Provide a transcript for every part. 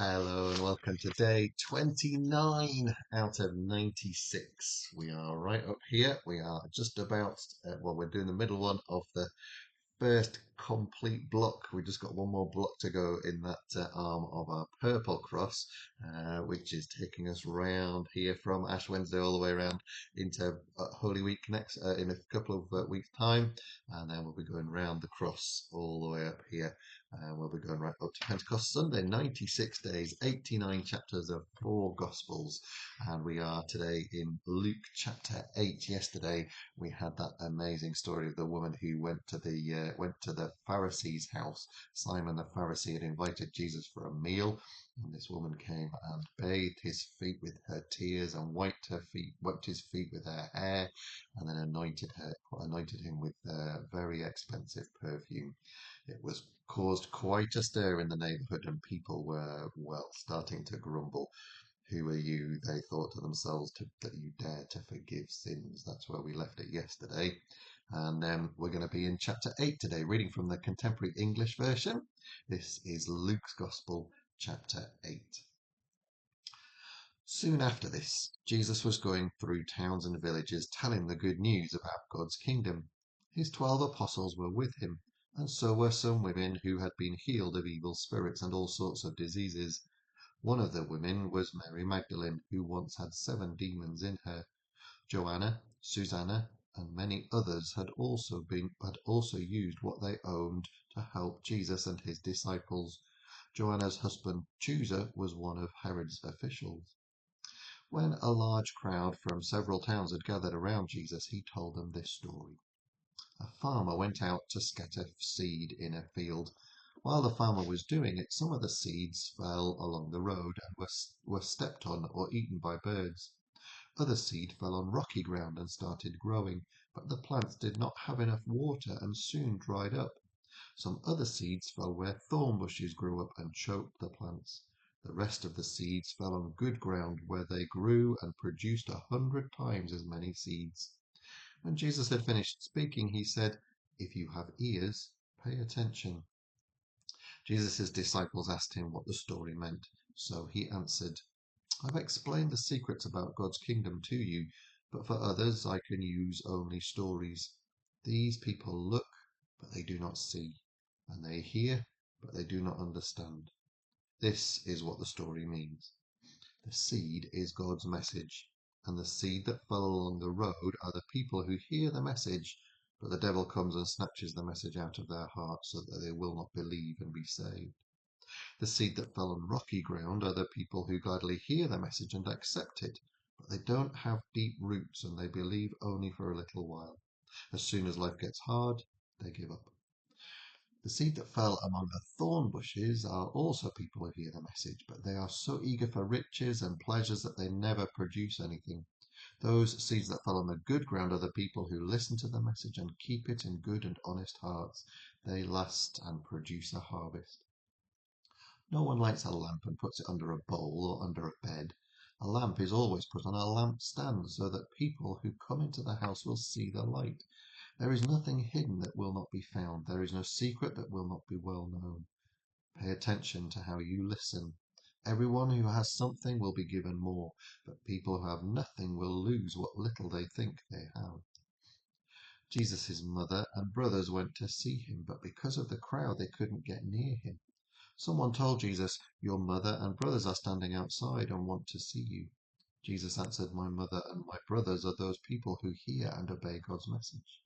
Hello and welcome to day 29 out of 96. We are right up here. We are just about, we're doing the middle one of the first complete block. We just got one more block to go in that arm of our purple cross, which is taking us round here from Ash Wednesday all the way around into Holy Week next in a couple of weeks' time, and then we'll be going round the cross all the way up here. We'll be going right up to Pentecost Sunday, 96 days, 89 chapters of 4 Gospels, and we are today in Luke chapter 8. Yesterday we had that amazing story of the woman who went to the Pharisee's house. Simon the Pharisee had invited Jesus for a meal, and this woman came and bathed his feet with her tears and wiped his feet with her hair, and then anointed him with very expensive perfume. It was caused quite a stir in the neighbourhood, and people were, well, starting to grumble. Who are you, they thought to themselves, that you dare to forgive sins? That's where we left it yesterday. And we're going to be in chapter 8 today, reading from the Contemporary English Version. This is Luke's Gospel, chapter 8. Soon after this, Jesus was going through towns and villages, telling the good news about God's kingdom. His 12 apostles were with him, and so were some women who had been healed of evil spirits and all sorts of diseases. One of the women was Mary Magdalene, who once had 7 demons in her. Joanna, Susanna, and many others had also used what they owned to help Jesus and his disciples. Joanna's husband Chusa was one of Herod's officials. When a large crowd from several towns had gathered around Jesus, he told them this story. A farmer went out to scatter seed in a field. While the farmer was doing it, some of the seeds fell along the road and were stepped on or eaten by birds. Other seed fell on rocky ground and started growing, but the plants did not have enough water and soon dried up. Some other seeds fell where thorn bushes grew up and choked the plants. The rest of the seeds fell on good ground where they grew and produced 100 times as many seeds. When Jesus had finished speaking, he said, "If you have ears, pay attention." Jesus' disciples asked him what the story meant, so he answered, "I've explained the secrets about God's kingdom to you, but for others I can use only stories. These people look, but they do not see, and they hear, but they do not understand." This is what the story means. The seed is God's message, and the seed that fell along the road are the people who hear the message, but the devil comes and snatches the message out of their hearts so that they will not believe and be saved. The seed that fell on rocky ground are the people who gladly hear the message and accept it, but they don't have deep roots and they believe only for a little while. As soon as life gets hard, they give up. The seed that fell among the thorn bushes are also people who hear the message, but they are so eager for riches and pleasures that they never produce anything. Those seeds that fell on the good ground are the people who listen to the message and keep it in good and honest hearts. They last and produce a harvest. No one lights a lamp and puts it under a bowl or under a bed. A lamp is always put on a lamp stand so that people who come into the house will see the light. There is nothing hidden that will not be found. There is no secret that will not be well known. Pay attention to how you listen. Everyone who has something will be given more, but people who have nothing will lose what little they think they have. Jesus' mother and brothers went to see him, but because of the crowd they couldn't get near him. Someone told Jesus, "Your mother and brothers are standing outside and want to see you." Jesus answered, "My mother and my brothers are those people who hear and obey God's message."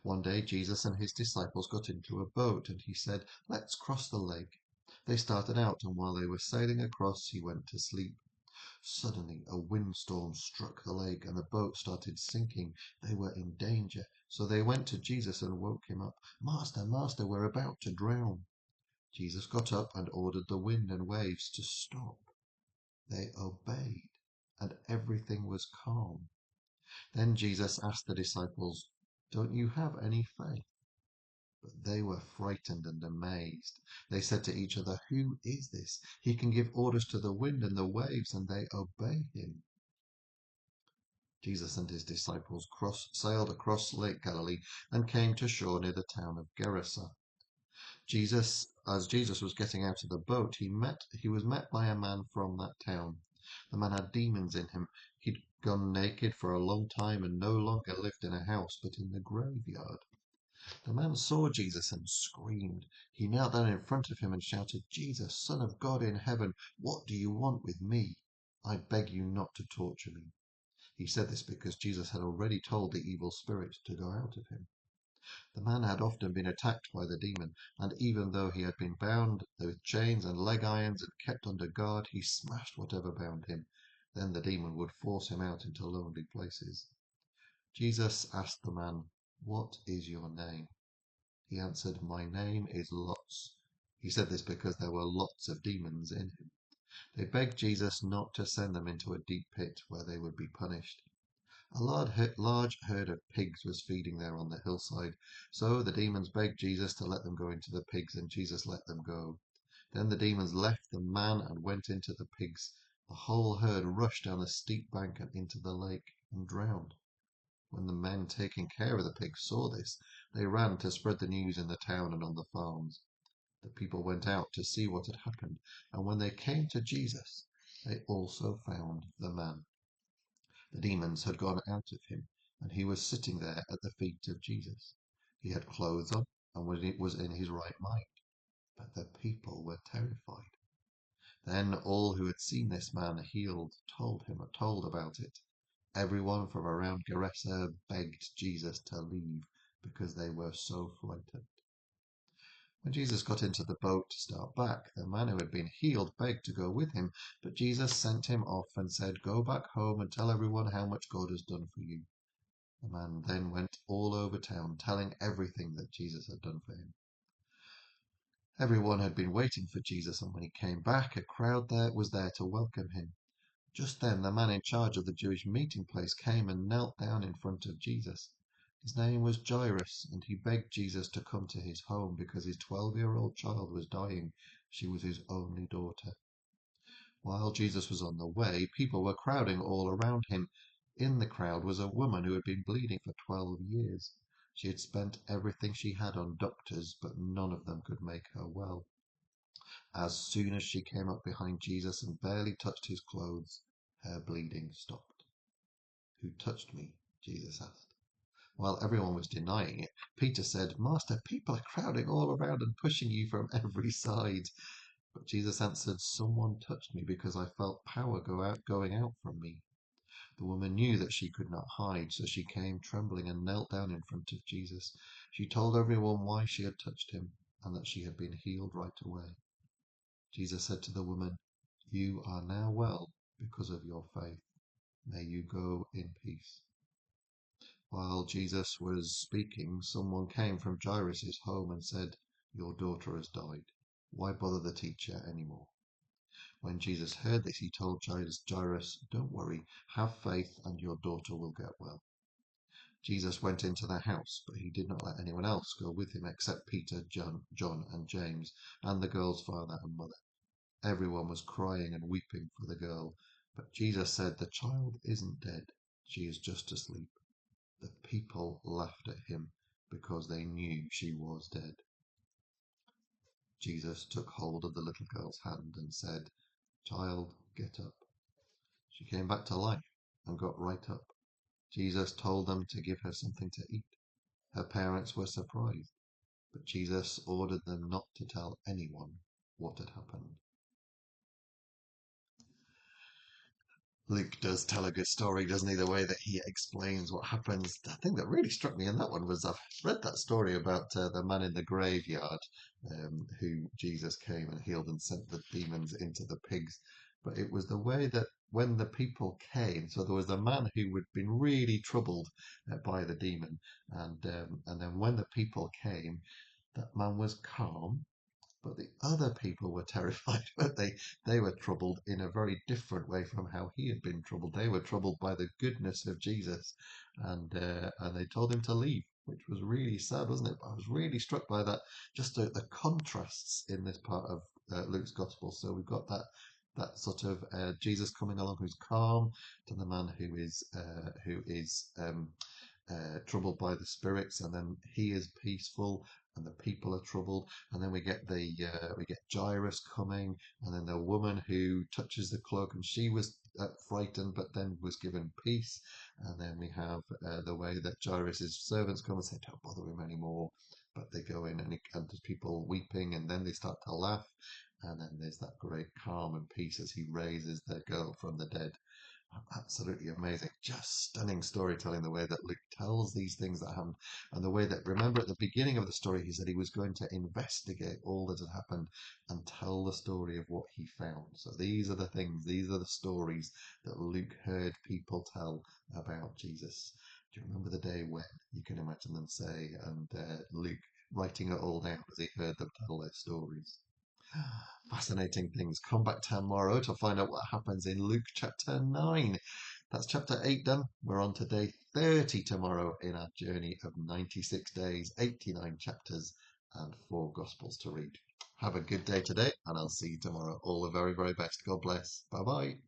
One day Jesus and his disciples got into a boat and he said, "Let's cross the lake." They started out, and while they were sailing across, he went to sleep. Suddenly a windstorm struck the lake and the boat started sinking. They were in danger, so they went to Jesus and woke him up. "Master, Master, we're about to drown." Jesus got up and ordered the wind and waves to stop. They obeyed, and everything was calm. Then Jesus asked the disciples, "Don't you have any faith?" But they were frightened and amazed. They said to each other, "Who is this? He can give orders to the wind and the waves, and they obey him." Jesus and his disciples sailed across Lake Galilee and came to shore near the town of Gerasa. As Jesus was getting out of the boat, he was met by a man from that town. The man had demons in him. He'd gone naked for a long time and no longer lived in a house, but in the graveyard. The man saw Jesus and screamed. He knelt down in front of him and shouted, "Jesus, Son of God in heaven, what do you want with me? I beg you not to torture me." He said this because Jesus had already told the evil spirit to go out of him. The man had often been attacked by the demon, and even though he had been bound with chains and leg irons and kept under guard, he smashed whatever bound him. Then the demon would force him out into lonely places. Jesus asked the man, "What is your name?" He answered, "My name is Lots." He said this because there were lots of demons in him. They begged Jesus not to send them into a deep pit where they would be punished. A large herd of pigs was feeding there on the hillside, so the demons begged Jesus to let them go into the pigs, and Jesus let them go. Then the demons left the man and went into the pigs. The whole herd rushed down the steep bank and into the lake and drowned. When the men taking care of the pigs saw this, they ran to spread the news in the town and on the farms. The people went out to see what had happened, and when they came to Jesus, they also found the man. The demons had gone out of him, and he was sitting there at the feet of Jesus. He had clothes on and was in his right mind, but the people were terrified. Then all who had seen this man healed told about it. Everyone from around Gerasa begged Jesus to leave because they were so frightened. When Jesus got into the boat to start back, the man who had been healed begged to go with him, but Jesus sent him off and said, "Go back home and tell everyone how much God has done for you." The man then went all over town, telling everything that Jesus had done for him. Everyone had been waiting for Jesus, and when he came back, a crowd was there to welcome him. Just then, the man in charge of the Jewish meeting place came and knelt down in front of Jesus. His name was Jairus, and he begged Jesus to come to his home because his 12-year-old child was dying. She was his only daughter. While Jesus was on the way, people were crowding all around him. In the crowd was a woman who had been bleeding for 12 years. She had spent everything she had on doctors, but none of them could make her well. As soon as she came up behind Jesus and barely touched his clothes, her bleeding stopped. "Who touched me?" Jesus asked. While everyone was denying it, Peter said, "Master, people are crowding all around and pushing you from every side." But Jesus answered, "Someone touched me because I felt power going out from me." The woman knew that she could not hide, so she came trembling and knelt down in front of Jesus. She told everyone why she had touched him and that she had been healed right away. Jesus said to the woman, "You are now well because of your faith. May you go in peace." While Jesus was speaking, someone came from Jairus' home and said, "Your daughter has died. Why bother the teacher anymore?" When Jesus heard this, he told Jairus, "Don't worry, have faith and your daughter will get well." Jesus went into the house, but he did not let anyone else go with him except Peter, John, and James, and the girl's father and mother. Everyone was crying and weeping for the girl, but Jesus said, "The child isn't dead, she is just asleep." The people laughed at him because they knew she was dead. Jesus took hold of the little girl's hand and said, "Child, get up." She came back to life and got right up. Jesus told them to give her something to eat. Her parents were surprised, but Jesus ordered them not to tell anyone what had happened. Luke does tell a good story, doesn't he? The way that he explains what happens. The thing that really struck me in that one was I've read that story about the man in the graveyard who Jesus came and healed and sent the demons into the pigs. But it was the way that when the people came, so there was a man who had been really troubled by the demon, and then when the people came, that man was calm. But the other people were terrified, but they were troubled in a very different way from how he had been troubled. They were troubled by the goodness of Jesus, and they told him to leave, which was really sad, wasn't it? I was really struck by that, just the contrasts in this part of Luke's gospel. So we've got that sort of Jesus coming along who's calm, to the man who is troubled by the spirits, and then he is peaceful, and the people are troubled. And then we get we get Jairus coming, and then the woman who touches the cloak, and she was frightened, but then was given peace. And then we have the way that Jairus's servants come and say, "Don't bother him anymore." But they go in, and there's people weeping, and then they start to laugh. And then there's that great calm and peace as he raises the girl from the dead. Absolutely amazing. Just stunning storytelling, the way that Luke tells these things that happened, and the way that, remember, at the beginning of the story, he said he was going to investigate all that had happened and tell the story of what he found. So these are the things, these are the stories that Luke heard people tell about Jesus. Do you remember the day when? You can imagine them say, and Luke writing it all down as he heard them tell their stories. Fascinating things. Come back tomorrow to find out what happens in Luke chapter 9. That's chapter 8 done. We're on to day 30 tomorrow in our journey of 96 days, 89 chapters, and 4 Gospels to read. Have a good day today, and I'll see you tomorrow. All the very, very best. God bless. Bye bye.